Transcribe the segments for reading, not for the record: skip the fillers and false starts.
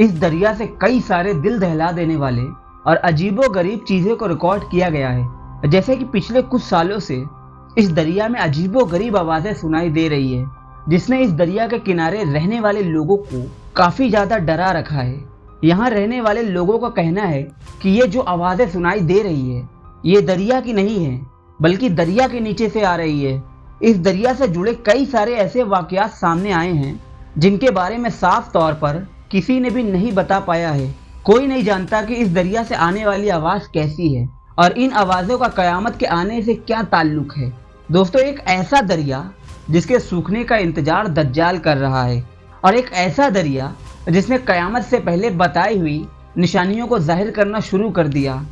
इस दरिया से कई सारे दिल दहला देने वाले और अजीबोगरीब चीज़ों को रिकॉर्ड किया गया है। जैसे कि पिछले कुछ सालों से इस दरिया में अजीबोगरीब आवाज़ें सुनाई दे रही है, जिसने इस दरिया के किनारे रहने वाले लोगों को काफ़ी ज़्यादा डरा रखा है। यहाँ रहने वाले लोगों का कहना है कि ये जो आवाज़ें सुनाई दे रही है ये दरिया की नहीं है, बल्कि दरिया के नीचे से आ रही है। इस दरिया से जुड़े कई सारे ऐसे वाक़यात सामने आए हैं जिनके बारे में साफ तौर पर किसी ने भी नहीं बता पाया है। कोई नहीं जानता कि इस दरिया से आने वाली आवाज़ कैसी है और इन आवाज़ों का क़यामत के आने से क्या ताल्लुक़ है। दोस्तों, एक ऐसा दरिया जिसके सूखने का इंतज़ार दज्जाल कर रहा है, और एक ऐसा दरिया जिसने क़यामत से पहले बताई हुई निशानियों को ज़ाहिर करना शुरू कर दिया।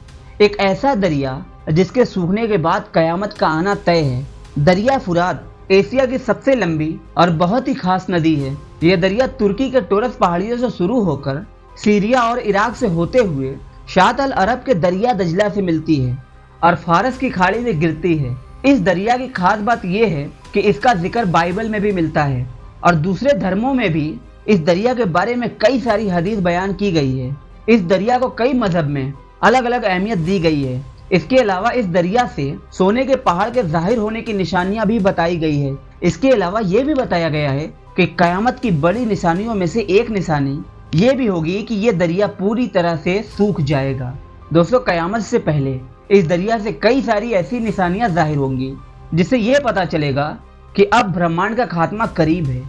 एक ऐसा दरिया जिसके सूखने के बाद क़यामत का आना तय है। दरिया फुरात एशिया की सबसे लंबी और बहुत ही खास नदी है। यह दरिया तुर्की के टोरस पहाड़ियों से शुरू होकर सीरिया और इराक से होते हुए शात अल अरब के दरिया दजला से मिलती है और फारस की खाड़ी में गिरती है। इस दरिया की खास बात यह है कि इसका जिक्र बाइबल में भी मिलता है और दूसरे धर्मों में भी इस दरिया के बारे में कई सारी हदीस बयान की गई है। इस दरिया को कई मजहब में अलग अलग अहमियत दी गई है। इसके अलावा इस दरिया से सोने के पहाड़ के जाहिर होने की निशानियां भी बताई गई है। इसके अलावा ये भी बताया गया है कि क़यामत की बड़ी निशानियों में से एक निशानी ये भी होगी कि ये दरिया पूरी तरह से सूख जाएगा। दोस्तों, क़यामत से पहले इस दरिया से कई सारी ऐसी निशानियां जाहिर होंगी जिससे ये पता चलेगा कि अब ब्रह्मांड का खात्मा करीब है,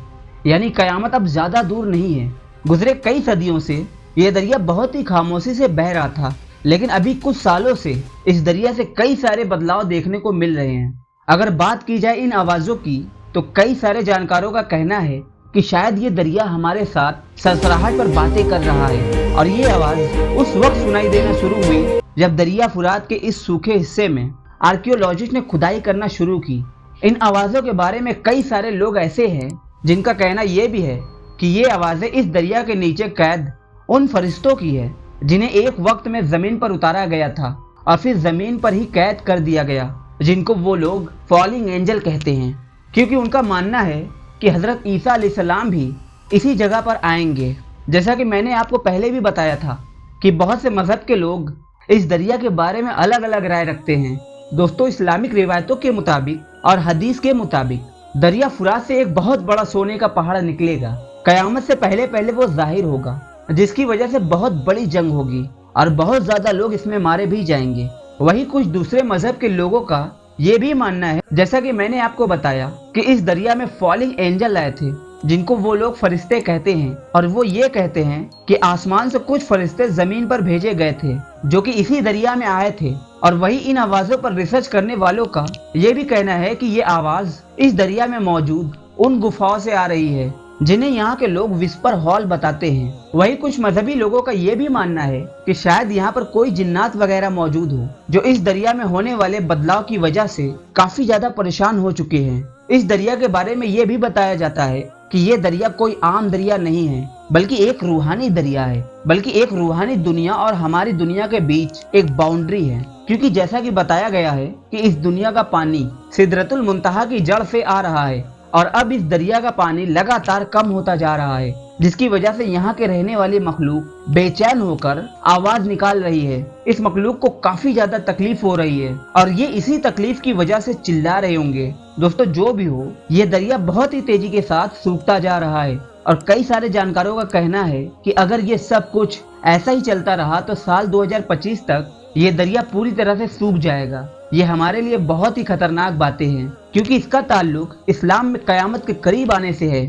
यानी क़यामत अब ज़्यादा दूर नहीं है। गुजरे कई सदियों से ये दरिया बहुत ही खामोशी से बह रहा था, लेकिन अभी कुछ सालों से इस दरिया से कई सारे बदलाव देखने को मिल रहे हैं। अगर बात की जाए इन आवाज़ों की, तो कई सारे जानकारों का कहना है कि शायद ये दरिया हमारे साथ सरसराहट पर बातें कर रहा है, और ये आवाज़ उस वक्त सुनाई देना शुरू हुई जब दरिया फुरात के इस सूखे हिस्से में आर्कियोलॉजिस्ट ने खुदाई करना शुरू की। इन आवाज़ों के बारे में कई सारे लोग ऐसे हैं जिनका कहना यह भी है कि ये आवाज़ें इस दरिया के नीचे कैद उन फरिश्तों की है जिन्हें एक वक्त में ज़मीन पर उतारा गया था और फिर ज़मीन पर ही कैद कर दिया गया, जिनको वो लोग फॉलिंग एंजल कहते हैं, क्योंकि उनका मानना है कि हज़रत ईसा अलैहिस्सलाम भी इसी जगह पर आएंगे। जैसा कि मैंने आपको पहले भी बताया था कि बहुत से मज़हब के लोग इस दरिया के बारे में अलग अलग राय रखते हैं। दोस्तों, इस्लामिक रिवायतों के मुताबिक और हदीस के मुताबिक दरिया फुरात से एक बहुत बड़ा सोने का पहाड़ निकलेगा। क़यामत से पहले पहले वो जाहिर होगा, जिसकी वजह से बहुत बड़ी जंग होगी और बहुत ज़्यादा लोग इसमें मारे भी जाएंगे। वहीं कुछ दूसरे मज़हब के लोगों का ये भी मानना है, जैसा कि मैंने आपको बताया, कि इस दरिया में फॉलिंग एंजल आए थे, जिनको वो लोग फरिश्ते कहते हैं, और वो ये कहते हैं कि आसमान से कुछ फरिश्ते ज़मीन पर भेजे गए थे जो कि इसी दरिया में आए थे। और वही इन आवाज़ों पर रिसर्च करने वालों का ये भी कहना है कि ये आवाज़ इस दरिया में मौजूद उन गुफाओं से आ रही है जिन्हें यहाँ के लोग विस्पर हॉल बताते हैं। वहीं कुछ मजहबी लोगों का ये भी मानना है कि शायद यहाँ पर कोई जिन्नात वगैरह मौजूद हो, जो इस दरिया में होने वाले बदलाव की वजह से काफी ज्यादा परेशान हो चुके हैं। इस दरिया के बारे में ये भी बताया जाता है कि ये दरिया कोई आम दरिया नहीं है, बल्कि एक रूहानी दरिया है, बल्कि एक रूहानी दुनिया और हमारी दुनिया के बीच एक बाउंड्री है। क्योंकि जैसा कि बताया गया है कि इस दुनिया का पानी सिदरतुल मुंतहा की जड़ से आ रहा है, और अब इस दरिया का पानी लगातार कम होता जा रहा है, जिसकी वजह से यहाँ के रहने वाली मखलूक बेचैन होकर आवाज निकाल रही है। इस मखलूक को काफी ज्यादा तकलीफ हो रही है और ये इसी तकलीफ की वजह से चिल्ला रहे होंगे। दोस्तों, जो भी हो, ये दरिया बहुत ही तेजी के साथ सूखता जा रहा है और कई सारे जानकारों का कहना है कि अगर ये सब कुछ ऐसा ही चलता रहा तो साल 2025 तक ये दरिया पूरी तरह से सूख जाएगा। ये हमारे लिए बहुत ही खतरनाक बातें हैं, क्योंकि इसका ताल्लुक इस्लाम में क़यामत के करीब आने से है।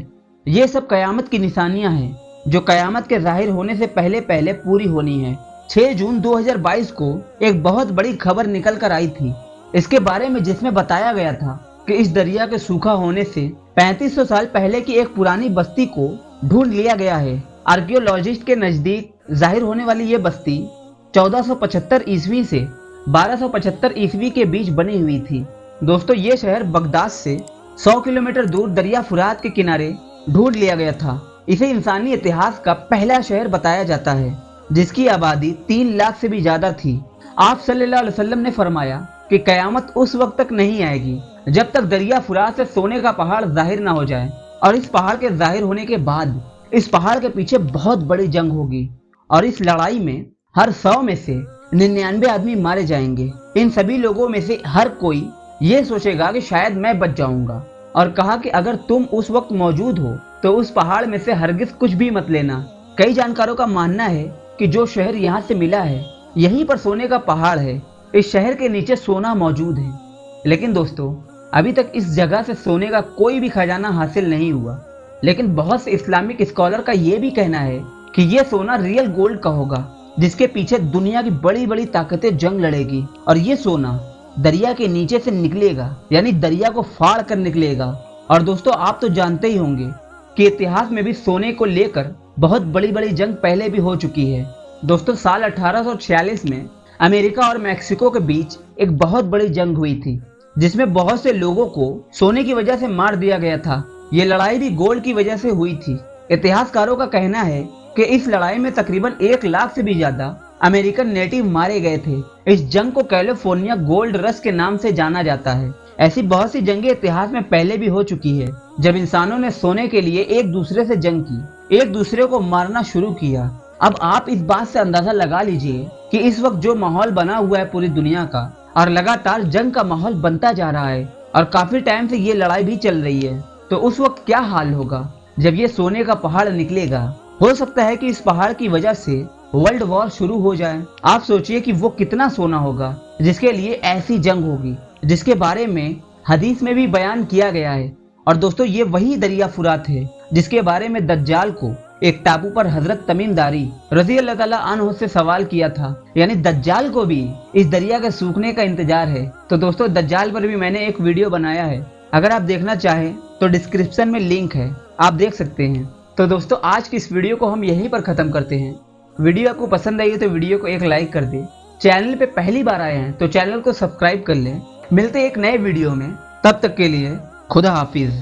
ये सब क़यामत की निशानियां हैं जो क़यामत के ज़ाहिर होने से पहले पहले पूरी होनी है। 6 जून 2022 को एक बहुत बड़ी खबर निकल कर आई थी इसके बारे में, जिसमें बताया गया था कि इस दरिया के सूखा होने से 3500 साल पहले की एक पुरानी बस्ती को ढूंढ लिया गया है। आर्कियोलॉजिस्ट के नज़दीक जाहिर होने वाली ये बस्ती 1475 ईस्वी से 1275 ईस्वी के बीच बनी हुई थी। दोस्तों, ये शहर बगदाद से 100 किलोमीटर दूर दरिया फुरात के किनारे ढूंढ लिया गया था। इसे इंसानी इतिहास का पहला शहर बताया जाता है, जिसकी आबादी 3 लाख से भी ज्यादा थी। आप सल्लल्लाहु अलैहि वसल्लम ने फरमाया कि क़यामत उस वक्त तक नहीं आएगी जब तक दरिया फुरात से सोने का पहाड़ जाहिर ना हो जाए, और इस पहाड़ के जाहिर होने के बाद इस पहाड़ के पीछे बहुत बड़ी जंग होगी और इस लड़ाई में हर 100 में से 99 आदमी मारे जाएंगे। इन सभी लोगों में से हर कोई ये सोचेगा कि शायद मैं बच जाऊंगा, और कहा कि अगर तुम उस वक्त मौजूद हो तो उस पहाड़ में से हरगिज कुछ भी मत लेना। कई जानकारों का मानना है कि जो शहर यहाँ से मिला है यहीं पर सोने का पहाड़ है। इस शहर के नीचे सोना मौजूद है, लेकिन दोस्तों अभी तक इस जगह से सोने का कोई भी खजाना हासिल नहीं हुआ। लेकिन बहुत से इस्लामिक स्कॉलर का ये भी कहना है कि ये सोना रियल गोल्ड का होगा, जिसके पीछे दुनिया की बड़ी बड़ी ताकतें जंग लड़ेगी, और ये सोना दरिया के नीचे से निकलेगा, यानी दरिया को फाड़ कर निकलेगा। और दोस्तों आप तो जानते ही होंगे कि इतिहास में भी सोने को लेकर बहुत बड़ी बड़ी जंग पहले भी हो चुकी है। दोस्तों साल 1846 में अमेरिका और मैक्सिको के बीच एक बहुत बड़ी जंग हुई थी, जिसमें बहुत से लोगों को सोने की वजह से मार दिया गया था। ये लड़ाई भी गोल्ड की वजह से हुई थी। इतिहासकारों का कहना है कि इस लड़ाई में तकरीबन 1 लाख से भी ज्यादा अमेरिकन नेटिव मारे गए थे। इस जंग को कैलिफोर्निया गोल्ड रश के नाम से जाना जाता है। ऐसी बहुत सी जंगें इतिहास में पहले भी हो चुकी है, जब इंसानों ने सोने के लिए एक दूसरे से जंग की, एक दूसरे को मारना शुरू किया। अब आप इस बात से अंदाजा लगा लीजिए कि इस वक्त जो माहौल बना हुआ है पूरी दुनिया का, और लगातार जंग का माहौल बनता जा रहा है, और काफी टाइम से ये लड़ाई भी चल रही है, तो उस वक्त क्या हाल होगा जब ये सोने का पहाड़ निकलेगा। हो सकता है कि इस पहाड़ की वजह से वर्ल्ड वॉर शुरू हो जाए। आप सोचिए कि वो कितना सोना होगा जिसके लिए ऐसी जंग होगी, जिसके बारे में हदीस में भी बयान किया गया है। और दोस्तों ये वही दरिया फुरात है जिसके बारे में दज्जाल को एक टापू पर हजरत तमीमदारी रजी अल्लाह ताला अन्हु से सवाल किया था। यानी दज्जाल को भी इस दरिया के सूखने का इंतजार है। तो दोस्तों दज्जाल पर भी मैंने एक वीडियो बनाया है, अगर आप देखना चाहें तो डिस्क्रिप्शन में लिंक है, आप देख सकते हैं। तो दोस्तों आज की इस वीडियो को हम यहीं पर खत्म करते हैं। वीडियो आपको पसंद आई है तो वीडियो को एक लाइक कर दे। चैनल पे पहली बार आए हैं तो चैनल को सब्सक्राइब कर लें। मिलते हैं एक नए वीडियो में, तब तक के लिए खुदा हाफिज।